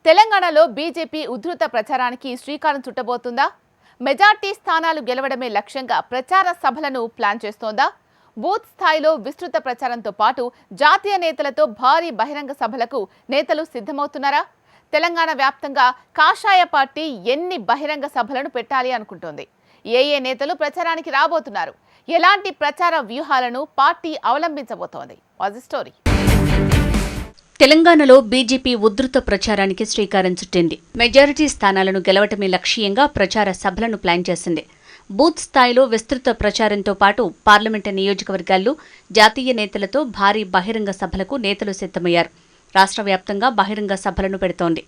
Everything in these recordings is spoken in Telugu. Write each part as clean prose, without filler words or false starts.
తెలంగాణలో బీజేపీ ఉధృత ప్రచారానికి శ్రీకారం చుట్టబోతుందా? మెజార్టీ స్థానాలు గెలవడమే లక్ష్యంగా ప్రచార సభలను ప్లాన్ చేస్తోందా? బూత్ స్థాయిలో విస్తృత ప్రచారంతో పాటు జాతీయ నేతలతో భారీ బహిరంగ సభలకు నేతలు సిద్ధమవుతున్నారా? తెలంగాణ వ్యాప్తంగా కాషాయ పార్టీ ఎన్ని బహిరంగ సభలను పెట్టాలి అనుకుంటోంది? ఏ నేతలు ప్రచారానికి రాబోతున్నారు? ఎలాంటి ప్రచార వ్యూహాలను పార్టీ అవలంబించబోతోంది? What's the story. తెలంగాణలో బీజేపీ ఉధృత ప్రచారానికి శ్రీకారం చుట్టింది. మెజారిటీ స్థానాలను గెలవటమే లక్ష్యంగా ప్రచార సభలను ప్లాన్ చేసింది. బూత్ స్థాయిలో విస్తృత ప్రచారంతో పాటు పార్లమెంటు నియోజకవర్గాల్లో జాతీయ నేతలతో భారీ బహిరంగ సభలకు నేతలు సిద్ధమయ్యారు. రాష్ట్ర వ్యాప్తంగా బహిరంగ సభలను పెడుతోంది.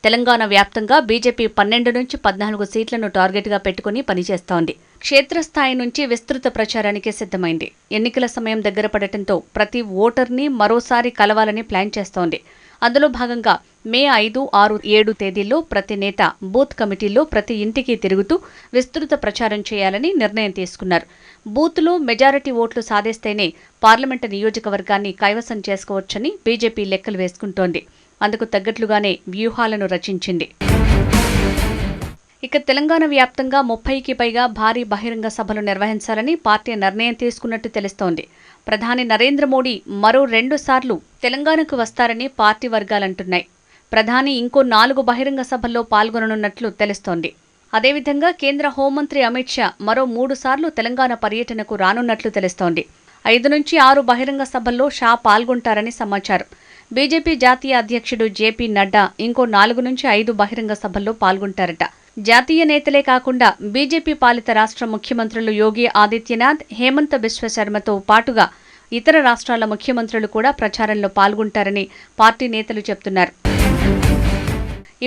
తెలంగాణ వ్యాప్తంగా బీజేపీ 12 నుంచి 14 సీట్లను టార్గెట్గా పెట్టుకుని పనిచేస్తోంది. క్షేత్రస్థాయి నుంచి విస్తృత ప్రచారానికి సిద్ధమైంది. ఎన్నికల సమయం దగ్గర పడటంతో ప్రతి ఓటర్ని మరోసారి కలవాలని ప్లాన్ చేస్తోంది. అందులో భాగంగా మే 5, 6, 7 తేదీల్లో ప్రతి నేత బూత్ కమిటీల్లో ప్రతి ఇంటికి తిరుగుతూ విస్తృత ప్రచారం చేయాలని నిర్ణయం తీసుకున్నారు. బూత్లో మెజారిటీ ఓట్లు సాధిస్తేనే పార్లమెంటు నియోజకవర్గాన్ని కైవసం చేసుకోవచ్చని బీజేపీ లెక్కలు వేసుకుంటోంది. అందుకు తగ్గట్లుగానే వ్యూహాలను రచించింది. ఇక తెలంగాణ వ్యాప్తంగా 30కి పైగా భారీ బహిరంగ సభలు నిర్వహించాలని పార్టీ నిర్ణయం తీసుకున్నట్టు తెలుస్తోంది. ప్రధాని నరేంద్ర మోడీ మరో 2 సార్లు తెలంగాణకు వస్తారని పార్టీ వర్గాలంటున్నాయి. ప్రధాని ఇంకో 4 బహిరంగ సభల్లో పాల్గొననున్నట్లు తెలుస్తోంది. అదేవిధంగా కేంద్ర హోంమంత్రి అమిత్ షా మరో 3 సార్లు తెలంగాణ పర్యటనకు రానున్నట్లు తెలుస్తోంది. 5 నుంచి 6 బహిరంగ సభల్లో షా పాల్గొంటారని సమాచారం. బీజేపీ జాతీయ అధ్యక్షుడు జేపీ నడ్డా ఇంకో 4 నుంచి 5 బహిరంగ సభల్లో పాల్గొంటారట. జాతీయ నేతలే కాకుండా బీజేపీ పాలిత రాష్ట్ర ముఖ్యమంత్రులు యోగి ఆదిత్యనాథ్, హేమంత బిశ్వ శర్మతో పాటుగా ఇతర రాష్ట్రాల ముఖ్యమంత్రులు కూడా ప్రచారంలో పాల్గొంటారని పార్టీ నేతలు చెబుతున్నారు.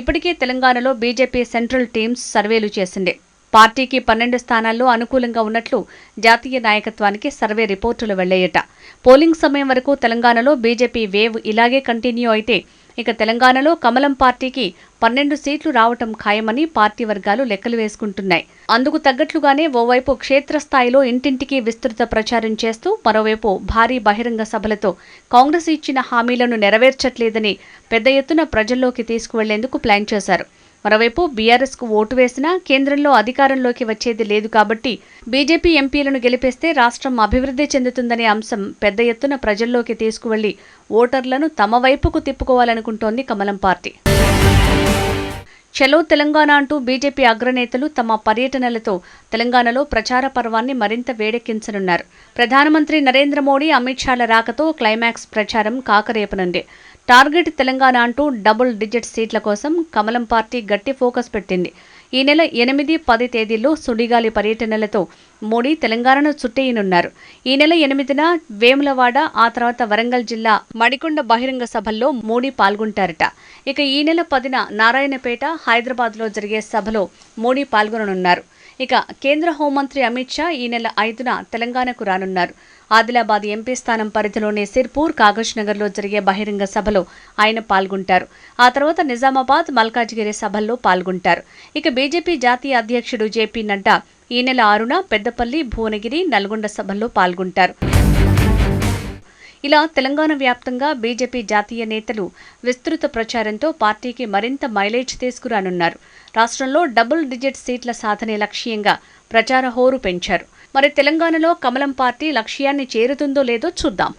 ఇప్పటికే తెలంగాణలో బీజేపీ సెంట్రల్ టీమ్స్ సర్వేలు చేసింది. పార్టీకి 12 స్థానాల్లో అనుకూలంగా ఉన్నట్లు జాతీయ నాయకత్వానికి సర్వే రిపోర్టులు వెళ్లాయట. పోలింగ్ సమయం వరకు తెలంగాణలో బీజేపీ వేవ్ ఇలాగే కంటిన్యూ అయితే ఇక తెలంగాణలో కమలం పార్టీకి 12 సీట్లు రావటం ఖాయమని పార్టీ వర్గాలు లెక్కలు వేసుకుంటున్నాయి. అందుకు తగ్గట్లుగానే ఓవైపు క్షేత్రస్థాయిలో ఇంటింటికి విస్తృత ప్రచారం చేస్తూ మరోవైపు భారీ బహిరంగ సభలతో కాంగ్రెస్ ఇచ్చిన హామీలను నెరవేర్చట్లేదని పెద్ద ఎత్తున ప్రజల్లోకి తీసుకువెళ్లేందుకు ప్లాన్ చేశారు. మరోవైపు బీఆర్ఎస్కు ఓటు వేసినా కేంద్రంలో అధికారంలోకి వచ్చేది లేదు కాబట్టి బీజేపీ ఎంపీలను గెలిపేస్తే రాష్ట్రం అభివృద్ధి చెందుతుందనే అంశం పెద్ద ఎత్తున ప్రజల్లోకి తీసుకువెళ్లి ఓటర్లను తమ వైపుకు తిప్పుకోవాలనుకుంటోంది కమలం పార్టీ. చలో తెలంగాణ అంటూ బీజేపీ అగ్రనేతలు తమ పర్యటనలతో తెలంగాణలో ప్రచార పర్వాన్ని మరింత వేడెక్కించనున్నారు. ప్రధానమంత్రి నరేంద్ర మోడీ, అమిత్ షాల రాకతో క్లైమాక్స్ ప్రచారం కాకరేపనుంది. టార్గెట్ తెలంగాణ అంటూ డబుల్ డిజిట్ సీట్ల కోసం కమలం పార్టీ గట్టి ఫోకస్ పెట్టింది. ఈ నెల 8, 10 తేదీల్లో సుడిగాలి పర్యటనలతో మోడీ తెలంగాణను చుట్టేయనున్నారు. ఈ నెల 8న వేములవాడ, ఆ తర్వాత వరంగల్ జిల్లా మడికొండ బహిరంగ సభల్లో మోడీ పాల్గొంటారట. ఇక ఈ నెల 10న నారాయణపేట, హైదరాబాద్లో జరిగే సభలో మోడీ పాల్గొననున్నారు. ఇక కేంద్ర హోంమంత్రి అమిత్ షా ఈ నెల 5న తెలంగాణకు రానున్నారు. ఆదిలాబాద్ ఎంపీ స్థానం పరిధిలోని సిర్పూర్, కాగజ్నగర్లో జరిగే బహిరంగ సభలో ఆయన పాల్గొంటారు. ఆ తర్వాత నిజామాబాద్, మల్కాజ్గిరి సభల్లో పాల్గొంటారు. ఇక బీజేపీ జాతీయ అధ్యక్షుడు జేపీ నడ్డా ఈ నెల 6న పెద్దపల్లి, భువనగిరి, నల్గొండ సభల్లో పాల్గొంటారు. ఇలా తెలంగాణ వ్యాప్తంగా బీజేపీ జాతీయ నేతలు విస్తృత ప్రచారంతో పార్టీకి మరింత మైలేజ్ తీసుకురానున్నారు. రాష్ట్రంలో డబుల్ డిజిట్ సీట్ల సాధనే లక్ష్యంగా ప్రచార హోరు పెంచారు. మరి తెలంగాణలో కమలం పార్టీ లక్ష్యాన్ని చేరుతుందో లేదో చూద్దాం.